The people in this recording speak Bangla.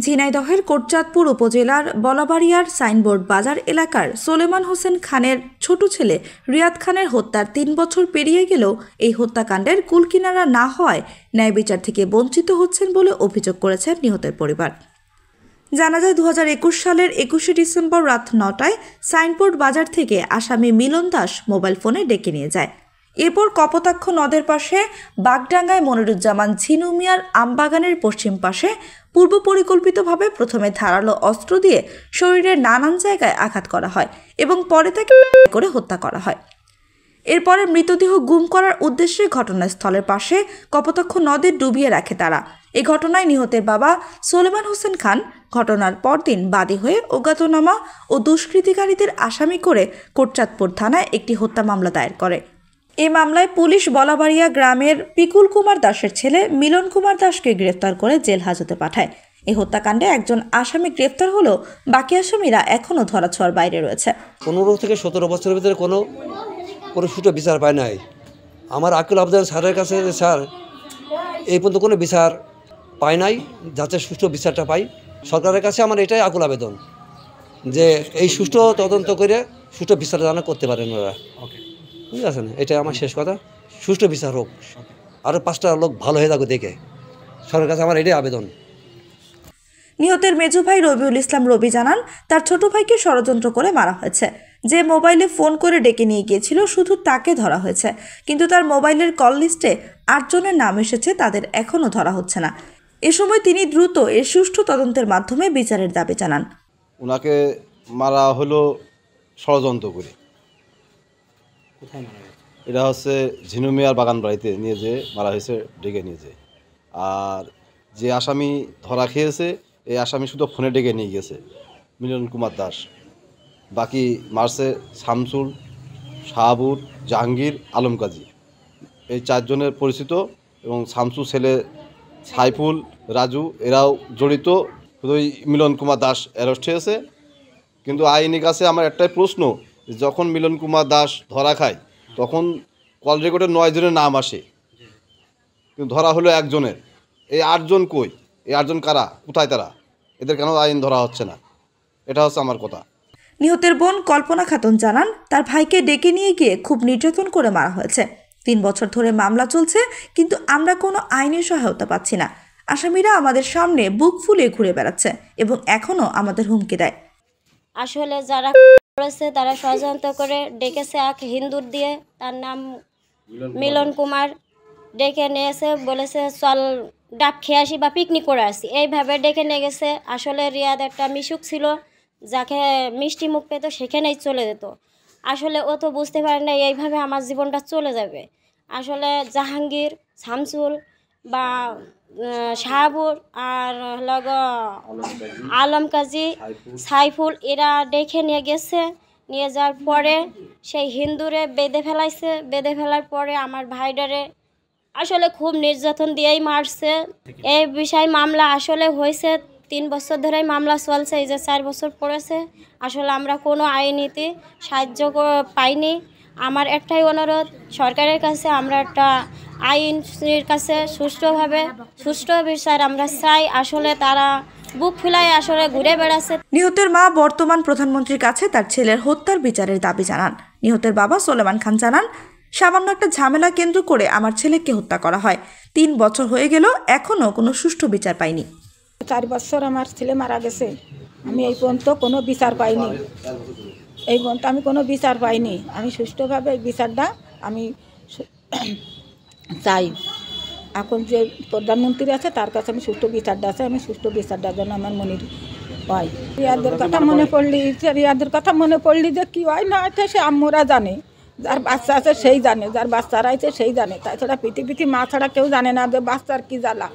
ঝিনাইদহের কোটচাঁদপুর উপজেলার বলাবাড়িয়ার সাইনবোর্ড বাজার এলাকার সোলেমান হোসেন খানের ছোট ছেলে রিয়াদ খানের হত্যার ৩ বছর পেরিয়ে গেলেও এই হত্যাকাণ্ডের কুলকিনারা না হওয়ায় ন্যায় বিচার থেকে বঞ্চিত হচ্ছেন বলে অভিযোগ করেছেন নিহতের পরিবার। জানা যায় ২০২১ সালের ২১শে ডিসেম্বর রাত ৯টায় সাইনবোর্ড বাজার থেকে আসামি মিলন দাস মোবাইল ফোনে ডেকে নিয়ে যায়। এরপর কপোতাক্ষ নদের পাশে বাগডাঙ্গায় মনিরুজ্জামান ঝিনু মিয়ার আমবাগানের পশ্চিম পাশে পূর্ব পরিকল্পিতভাবে প্রথমে ধারালো অস্ত্র দিয়ে শরীরের নানান জায়গায় আঘাত করা হয় এবং পরে তাকে করে হত্যা করা হয়। এরপরে মৃতদেহ গুম করার উদ্দেশ্যে ঘটনাস্থলের পাশে কপোতাক্ষ নদে ডুবিয়ে রাখে তারা। এই ঘটনায় নিহতের বাবা সোলেমান হোসেন খান ঘটনার পরদিন বাদী হয়ে অজ্ঞাতনামা ও দুষ্কৃতিকারীদের আসামি করে কোটচাঁদপুর থানায় একটি হত্যা মামলা দায়ের করে। এই মামলায় পুলিশ বলাবাড়িয়া গ্রামের পিকুল কুমার দাসের ছেলে মিলন কুমার দাসকে গ্রেফতার করে জেল হাজতে পাঠায়। এই হত্যাকাণ্ডে একজন আসামি গ্রেফতার হলেও বাকি আসামিরা এখনও ধরাছোঁয়ার বাইরে রয়েছে। 15 থেকে 17 বছরের ভিতরে কোনো সুষ্ঠু বিচার পায় নাই। আমার আকুল আবেদন স্যারের কাছে, স্যার এই পর্যন্ত কোনো বিচার পায় নাই, যাতে সুষ্ঠু বিচারটা পাই। সরকারের কাছে আমার এটাই আকুল আবেদন যে এই সুষ্ঠু তদন্ত করে সুষ্ঠু বিচার যেন করতে পারেন ওরা। ঠিক আছে না, এটাই আমার শেষ কথা। সুষ্ঠু বিচার হোক, আরও 5টা লোক ভালো হয়ে যাবে দেখে। সরকারের কাছে আমার এটাই আবেদন। নিহতের মেজো ভাই রবিউল ইসলাম রবি জানান, তার ছোট ভাইকে ষড়যন্ত্র করে মারা হয়েছে। যে মোবাইলে ফোন করে ডেকে নিয়ে গিয়েছিল শুধু তাকে ধরা হয়েছে, কিন্তু তার মোবাইলের কল লিস্টে 8 জনের নাম এসেছে, তাদের এখনও ধরা হচ্ছে না। এ সময় তিনি দ্রুত এর সুষ্ঠু তদন্তের মাধ্যমে বিচারের দাবি জানান। ওনাকে মারা হলো ষড়যন্ত্র করে। এটা হচ্ছে ঝিনু মিয়ার বাগান বাড়িতে নিয়ে যেয়ে মারা হয়েছে, ডেকে নিয়ে যেয়ে। আর যে আসামি ধরা খেয়েছে এই আসামি শুধু ফোনে ডেকে নিয়ে গেছে, মিলন কুমার দাস। বাকি মারছে শামসুল, শাহাবুর, জাহাঙ্গীর, আলম কাজী, এই 4 জনের পরিচিত। এবং শামসুল ছেলে সাইফুল, রাজু এরাও জড়িত। শুধু মিলন কুমার দাস অ্যারেস্ট হয়েছে। কিন্তু আইনি কাছে আমার একটাই প্রশ্ন, যখন মিলন কুমার দাস ধরা খায় তখন কল রেকর্ডে 9 জনের নাম আসে, কিন্তু ধরা হলো 1 জনের। এই 8 জন কই? এই 8 জন কারা? কোথায় তারা? এদের কেন আইন ধরা হচ্ছে না? এটা হচ্ছে আমার কথা। নিহতের বোন কল্পনা খাতুন জানান, তার ভাইকে ডেকে নিয়ে গিয়ে খুব নির্যাতন করে মারা হয়েছে। 3 বছর ধরে মামলা চলছে, কিন্তু আমরা কোনো আইনি সহায়তা পাচ্ছি না। আসামিরা আমাদের সামনে বুক ফুলিয়ে ঘুরে বেড়াচ্ছে এবং এখনও আমাদের হুমকি দেয়। আসলে যারা করেছে তারা ষড়যন্ত্র করে ডেকেছে এক হিন্দুর দিয়ে, তার নাম মিলন কুমার, ডেকে নিয়েছে, বলেছে চল ডাব খেয়ে আসি বা পিকনিক করে আসি, এইভাবে ডেকে নিয়ে গেছে। আসলে রিয়াদ একটা মিশুক ছিল, যাকে মিষ্টি মুখ পেত সেখানেই চলে যেত। আসলে ও তো বুঝতে পারে না এইভাবে আমার জীবনটা চলে যাবে। আসলে জাহাঙ্গীর, শামসুল বা শাহাবুর আর লগ আলম কাজী, সাইফুল এরা ডেকে নিয়ে গেছে। নিয়ে যাওয়ার পরে সেই হিন্দুরে বেঁধে ফেলাইছে। বেঁধে ফেলার পরে আমার ভাইডারে আসলে খুব নির্যাতন দিয়েই মারছে। এই বিষয়ে মামলা আসলে হয়েছে 3 বছর ধরেই মামলা চলছে, এই যে 4 বছর পড়েছে। আসলে আমরা কোনো আইনীতি সাহায্য পাইনি। আমার একটাই অনুরোধ সরকারের কাছে, আমরা একটা আইনের কাছে সুষ্ঠু বিচার আমরা চাই। আসলে তারা বুক ফুলায় আসলে ঘুরে বেড়াচ্ছে। নিহতের মা বর্তমান প্রধানমন্ত্রীর কাছে তার ছেলের হত্যার বিচারের দাবি জানান। নিহতের বাবা সোলেমান খান জানান, সামান্য একটা ঝামেলা কেন্দ্র করে আমার ছেলেকে হত্যা করা হয়। 3 বছর হয়ে গেল, এখনও কোনো সুষ্ঠু বিচার পাইনি। 4 বছর আমার ছেলে মারা গেছে, আমি এই পর্যন্ত কোনো বিচার পাইনি। এই পর্যন্ত আমি কোনো বিচার পাইনি। আমি সুষ্ঠুভাবে এই বিচারটা আমি চাই। এখন যে প্রধানমন্ত্রী আছে তার কাছে আমি সুষ্ঠু বিচারটা আছে, আমি সুষ্ঠু বিচারটা যেন আমার মনির পাই। রিয়াদের কথা মনে পড়লি যে কী হয় না আছে সে আম্মুরা জানে, যার বাচ্চা আছে সেই জানে, যার বাচ্চারা আছে সেই জানে। তাছাড়া পৃথিবীতে মা ছাড়া কেউ জানে না যে বাচ্চার কী জ্বালা।